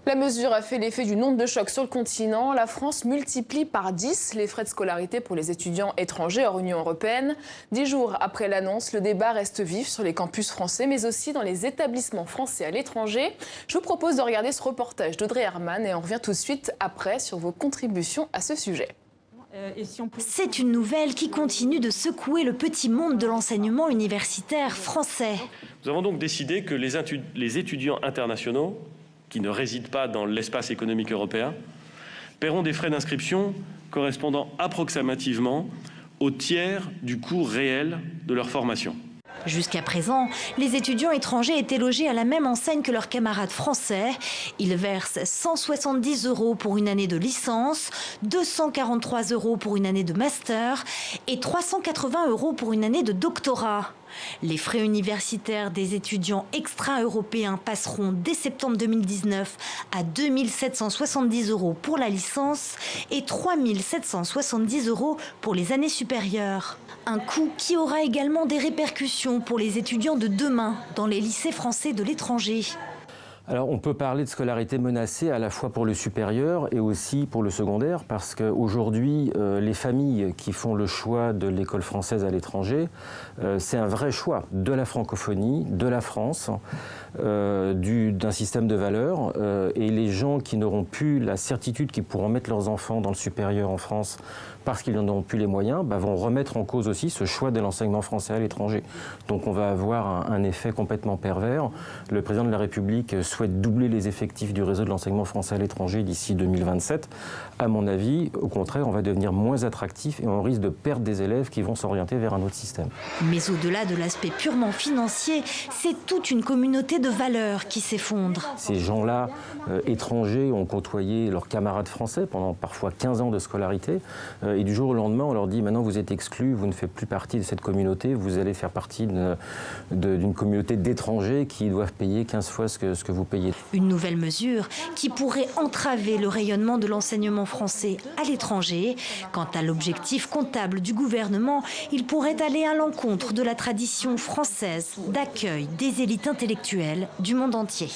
La mesure a fait l'effet d'une onde de choc sur le continent. La France multiplie par 10 les frais de scolarité pour les étudiants étrangers hors Union européenne. 10 jours après l'annonce, le débat reste vif sur les campus français, mais aussi dans les établissements français à l'étranger. Je vous propose de regarder ce reportage d'Audrey Herman et on revient tout de suite après sur vos contributions à ce sujet. C'est une nouvelle qui continue de secouer le petit monde de l'enseignement universitaire français. Nous avons donc décidé que les étudiants internationaux qui ne résident pas dans l'espace économique européen paieront des frais d'inscription correspondant approximativement au tiers du coût réel de leur formation. Jusqu'à présent, les étudiants étrangers étaient logés à la même enseigne que leurs camarades français. Ils versent 170 € pour une année de licence, 243 € pour une année de master et 380 € pour une année de doctorat. Les frais universitaires des étudiants extra-européens passeront dès septembre 2019 à 2 770 € pour la licence et 3 770 € pour les années supérieures. Un coût qui aura également des répercussions pour les étudiants de demain dans les lycées français de l'étranger. Alors on peut parler de scolarité menacée à la fois pour le supérieur et aussi pour le secondaire parce qu'aujourd'hui les familles qui font le choix de l'école française à l'étranger, c'est un vrai choix de la francophonie, de la France, d'un système de valeurs et les gens qui n'auront plus la certitude qu'ils pourront mettre leurs enfants dans le supérieur en France parce qu'ils n'en auront plus les moyens, vont remettre en cause aussi ce choix de l'enseignement français à l'étranger. Donc on va avoir un effet complètement pervers. Le président de la République souhaite doubler les effectifs du réseau de l'enseignement français à l'étranger d'ici 2027. À mon avis, au contraire, on va devenir moins attractif et on risque de perdre des élèves qui vont s'orienter vers un autre système. Mais au-delà de l'aspect purement financier, c'est toute une communauté de valeurs qui s'effondre. Ces gens-là, étrangers, ont côtoyé leurs camarades français pendant parfois 15 ans de scolarité. Et du jour au lendemain, on leur dit maintenant vous êtes exclus, vous ne faites plus partie de cette communauté, vous allez faire partie d'une communauté d'étrangers qui doivent payer 15 fois ce que vous payez. Une nouvelle mesure qui pourrait entraver le rayonnement de l'enseignement français à l'étranger. Quant à l'objectif comptable du gouvernement, il pourrait aller à l'encontre de la tradition française d'accueil des élites intellectuelles du monde entier.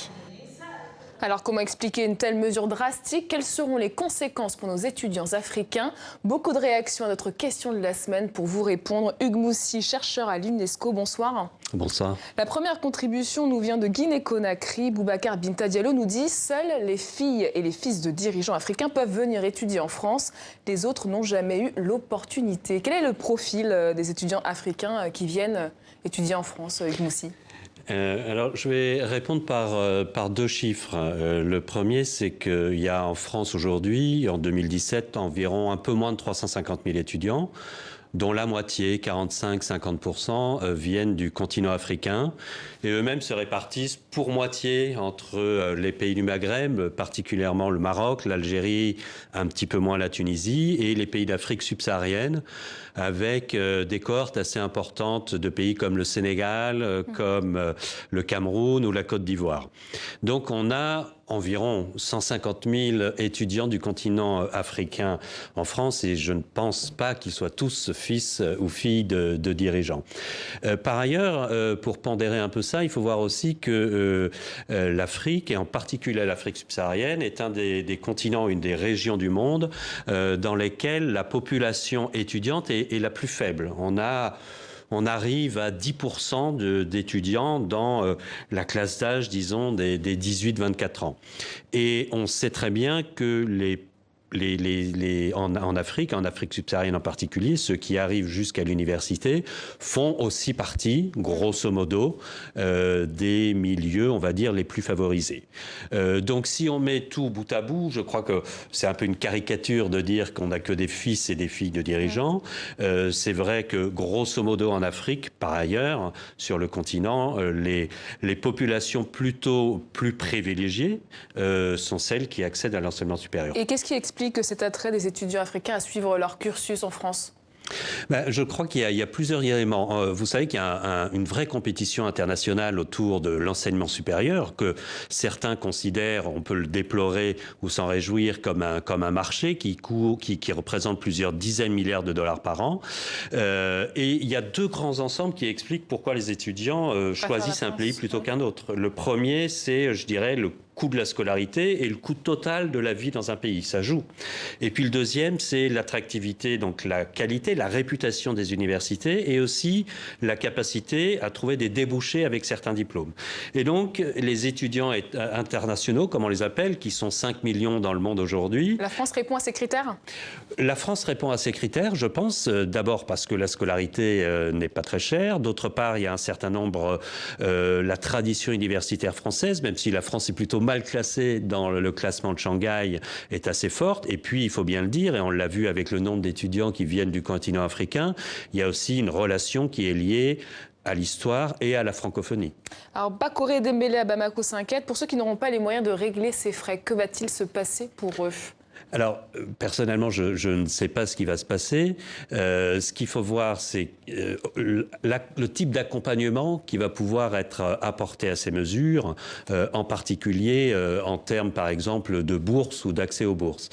Alors comment expliquer une telle mesure drastique? Quelles seront les conséquences pour nos étudiants africains? Beaucoup de réactions à notre question de la semaine. Pour vous répondre, Hugues Moussi, chercheur à l'UNESCO, bonsoir. Bonsoir. La première contribution nous vient de Guinée-Conakry. Boubacar Binta Diallo nous dit « Seules les filles et les fils de dirigeants africains peuvent venir étudier en France. Les autres n'ont jamais eu l'opportunité. » Quel est le profil des étudiants africains qui viennent étudier en France, Hugues Moussi? Alors, je vais répondre par deux chiffres. Le premier, c'est qu'il y a en France aujourd'hui, en 2017, environ un peu moins de 350 000 étudiants, dont la moitié, 45-50%, viennent du continent africain. Et eux-mêmes se répartissent pour moitié entre les pays du Maghreb, particulièrement le Maroc, l'Algérie, un petit peu moins la Tunisie, et les pays d'Afrique subsaharienne, avec des cohortes assez importantes de pays comme le Sénégal, comme le Cameroun ou la Côte d'Ivoire. Donc on a environ 150 000 étudiants du continent africain en France et je ne pense pas qu'ils soient tous fils ou filles de dirigeants. Par ailleurs, pour pondérer un peu ça, il faut voir aussi que l'Afrique, et en particulier l'Afrique subsaharienne, est un des continents, une des régions du monde dans lesquelles la population étudiante est la plus faible. On arrive à 10% d'étudiants dans la classe d'âge, disons, des 18-24 ans. Et on sait très bien que en Afrique subsaharienne en particulier, ceux qui arrivent jusqu'à l'université font aussi partie, grosso modo, des milieux, on va dire, les plus favorisés. Donc si on met tout bout à bout, je crois que c'est un peu une caricature de dire qu'on n'a que des fils et des filles de dirigeants. C'est vrai que, grosso modo, en Afrique, par ailleurs, sur le continent, les populations plutôt plus privilégiées sont celles qui accèdent à l'enseignement supérieur. Et qu'est-ce qui explique que cet attrait des étudiants africains à suivre leur cursus en France? Je crois qu'il y a plusieurs éléments. Vous savez qu'il y a une vraie compétition internationale autour de l'enseignement supérieur que certains considèrent, on peut le déplorer ou s'en réjouir, comme un marché qui représente plusieurs dizaines de milliards de dollars par an. Et il y a deux grands ensembles qui expliquent pourquoi les étudiants choisissent un pays plutôt qu'un autre. Le premier, c'est, je dirais, le coût de la scolarité et le coût total de la vie dans un pays. Ça joue. Et puis le deuxième, c'est l'attractivité, donc la qualité, la réputation des universités et aussi la capacité à trouver des débouchés avec certains diplômes. Et donc, les étudiants internationaux, comme on les appelle, qui sont 5 millions dans le monde aujourd'hui. La France répond à ces critères ? La France répond à ces critères, je pense, d'abord parce que la scolarité n'est pas très chère. D'autre part, il y a un certain nombre, la tradition universitaire française, même si la France est plutôt mal classée dans le classement de Shanghai, est assez forte. Et puis, il faut bien le dire, et on l'a vu avec le nombre d'étudiants qui viennent du continent africain, il y a aussi une relation qui est liée à l'histoire et à la francophonie. Alors, Bakore Dembélé à Bamako s'inquiète. Pour ceux qui n'auront pas les moyens de régler ces frais, que va-t-il se passer pour eux ? Alors, personnellement, je ne sais pas ce qui va se passer. Ce qu'il faut voir, c'est le type d'accompagnement qui va pouvoir être apporté à ces mesures, en particulier en termes, par exemple, de bourse ou d'accès aux bourses.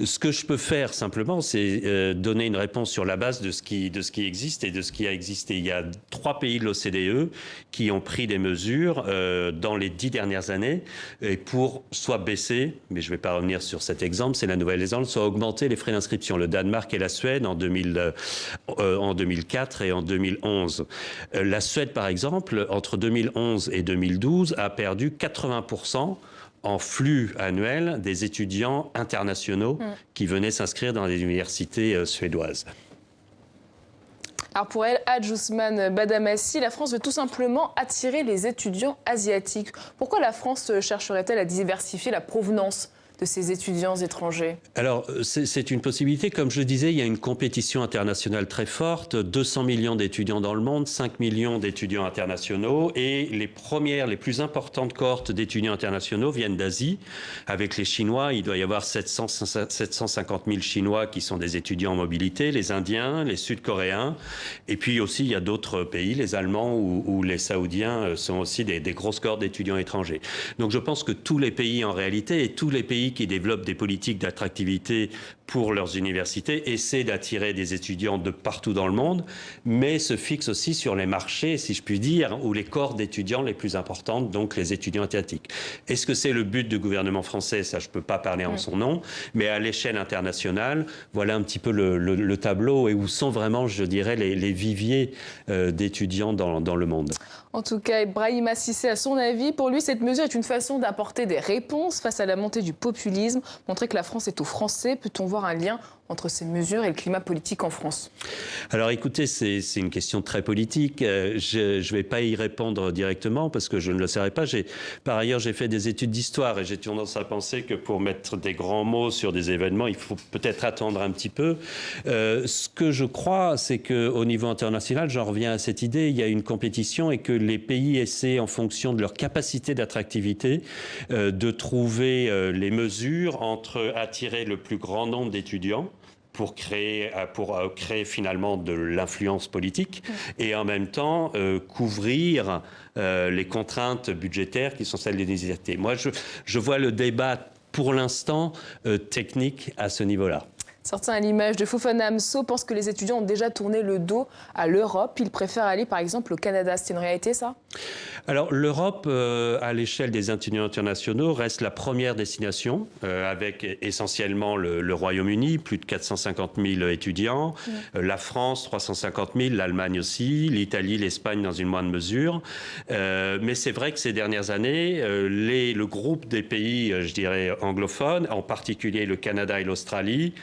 Ce que je peux faire, simplement, c'est donner une réponse sur la base de ce qui existe et de ce qui a existé. Il y a 3 pays de l'OCDE qui ont pris des mesures dans les 10 dernières années et pour soit baisser, mais je ne vais pas revenir sur cet exemple, c'est la Nouvelle-Zélande, soit augmenter les frais d'inscription. Le Danemark et la Suède en 2004 et en 2011. La Suède, par exemple, entre 2011 et 2012, a perdu 80% en flux annuel des étudiants internationaux qui venaient s'inscrire dans les universités suédoises. Alors pour elle, Hadj Ousmane Badamassi, la France veut tout simplement attirer les étudiants asiatiques. Pourquoi la France chercherait-elle à diversifier la provenance de ces étudiants étrangers? Alors, c'est une possibilité. Comme je le disais, il y a une compétition internationale très forte. 200 millions d'étudiants dans le monde, 5 millions d'étudiants internationaux. Et les plus importantes cohortes d'étudiants internationaux viennent d'Asie. Avec les Chinois, il doit y avoir 750 000 Chinois qui sont des étudiants en mobilité, les Indiens, les Sud-Coréens. Et puis aussi, il y a d'autres pays, les Allemands ou les Saoudiens sont aussi des grosses cohortes d'étudiants étrangers. Donc je pense que tous les pays en réalité et tous les pays qui développent des politiques d'attractivité pour leurs universités essaient d'attirer des étudiants de partout dans le monde, mais se fixent aussi sur les marchés, si je puis dire, ou les corps d'étudiants les plus importantes, donc les étudiants asiatiques. Est-ce que c'est le but du gouvernement français? Ça, je ne peux pas parler en son nom, mais à l'échelle internationale, voilà un petit peu le tableau et où sont vraiment, je dirais, les viviers d'étudiants dans le monde. En tout cas, Ibrahima Cissé a son avis. Pour lui, cette mesure est une façon d'apporter des réponses face à la montée du populisme. Montrer que la France est aux Français, peut-on voir un lien entre ces mesures et le climat politique en France? Alors écoutez, c'est une question très politique. Je ne vais pas y répondre directement parce que je ne le saurais pas. Par ailleurs, j'ai fait des études d'histoire et j'ai tendance à penser que pour mettre des grands mots sur des événements, il faut peut-être attendre un petit peu. Ce que je crois, c'est qu'au niveau international, j'en reviens à cette idée, il y a une compétition et que les pays essaient, en fonction de leur capacité d'attractivité, de trouver les mesures entre attirer le plus grand nombre d'étudiants pour créer finalement de l'influence politique et en même temps couvrir les contraintes budgétaires qui sont celles des universités. Moi, je vois le débat pour l'instant technique à ce niveau-là. Certains, à l'image de Fofana Amso, pensent que les étudiants ont déjà tourné le dos à l'Europe. Ils préfèrent aller, par exemple, au Canada. C'est une réalité, ça? Alors, l'Europe, à l'échelle des étudiants internationaux, reste la première destination, avec essentiellement le Royaume-Uni, plus de 450 000 étudiants, la France, 350 000, l'Allemagne aussi, l'Italie, l'Espagne dans une moindre mesure. Mais c'est vrai que ces dernières années, le groupe des pays, je dirais, anglophones, en particulier le Canada et l'Australie,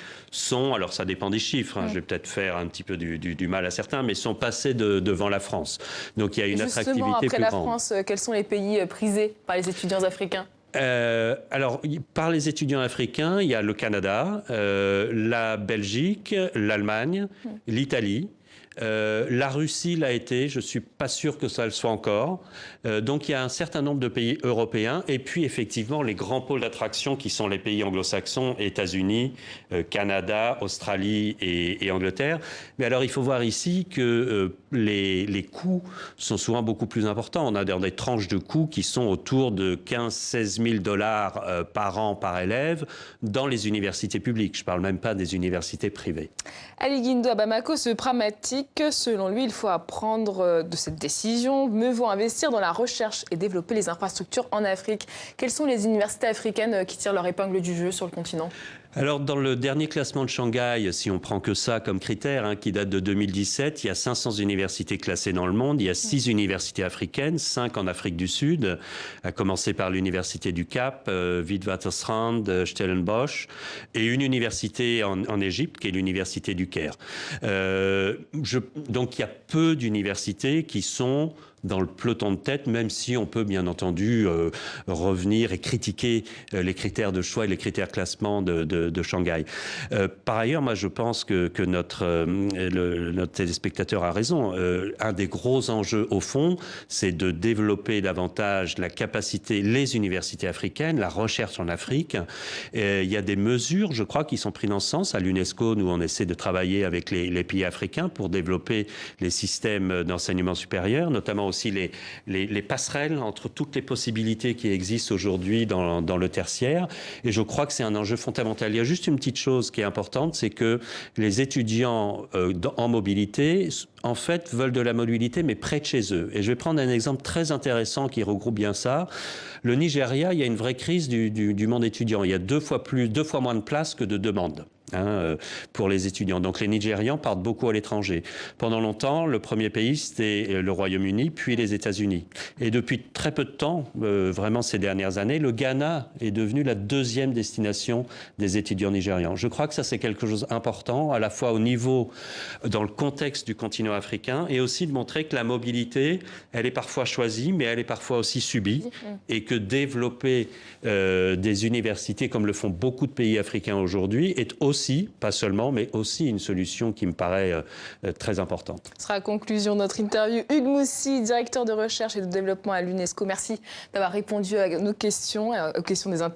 alors ça dépend des chiffres, je vais peut-être faire un petit peu du mal à certains, mais sont passés devant la France. Donc il y a une attractivité plus grande. Justement, après la France, quels sont les pays prisés par les étudiants africains? Alors, par les étudiants africains, il y a le Canada, la Belgique, l'Allemagne, l'Italie. La Russie l'a été, je ne suis pas sûr que ça le soit encore. Donc il y a un certain nombre de pays européens et puis effectivement les grands pôles d'attraction qui sont les pays anglo-saxons, États-Unis, Canada, Australie et Angleterre. Mais alors il faut voir ici que les coûts sont souvent beaucoup plus importants. On a des tranches de coûts qui sont autour de 15 000 $, par an par élève dans les universités publiques. Je ne parle même pas des universités privées. Ali Guindo à Bamako, ce pragmatique politique. Selon lui, il faut apprendre de cette décision. Mieux vaut investir dans la recherche et développer les infrastructures en Afrique. Quelles sont les universités africaines qui tirent leur épingle du jeu sur le continent ? Alors, dans le dernier classement de Shanghai, si on prend que ça comme critère, qui date de 2017, il y a 500 universités classées dans le monde. Il y a 6 universités africaines, 5 en Afrique du Sud, à commencer par l'université du Cap, Witwatersrand, Stellenbosch, et une université en Égypte, qui est l'université du Caire. Donc, il y a peu d'universités qui sont dans le peloton de tête, même si on peut bien entendu revenir et critiquer les critères de choix et les critères classement de Shanghai. Par ailleurs, moi je pense que notre téléspectateur a raison. Un des gros enjeux au fond, c'est de développer davantage la capacité, les universités africaines, la recherche en Afrique. Il y a des mesures, je crois, qui sont prises dans ce sens. À l'UNESCO, nous on essaie de travailler avec les pays africains pour développer les systèmes d'enseignement supérieur, notamment aussi les passerelles entre toutes les possibilités qui existent aujourd'hui dans le tertiaire. Et je crois que c'est un enjeu fondamental. Il y a juste une petite chose qui est importante, c'est que les étudiants en mobilité, en fait, veulent de la mobilité, mais près de chez eux. Et je vais prendre un exemple très intéressant qui regroupe bien ça. Le Nigeria, il y a une vraie crise du monde étudiant. Il y a deux fois moins de places que de demandes. Pour les étudiants. Donc les Nigérians partent beaucoup à l'étranger. Pendant longtemps, le premier pays, c'était le Royaume-Uni, puis les États-Unis. Et depuis très peu de temps, vraiment ces dernières années, le Ghana est devenu la deuxième destination des étudiants nigérians. Je crois que ça, c'est quelque chose d'important, à la fois au niveau, dans le contexte du continent africain, et aussi de montrer que la mobilité, elle est parfois choisie, mais elle est parfois aussi subie, et que développer des universités, comme le font beaucoup de pays africains aujourd'hui, est aussi, pas seulement, mais aussi une solution qui me paraît très importante. Ce sera la conclusion de notre interview. Hugues Moussy, directeur de recherche et de développement à l'UNESCO. Merci d'avoir répondu à nos questions, aux questions des internautes.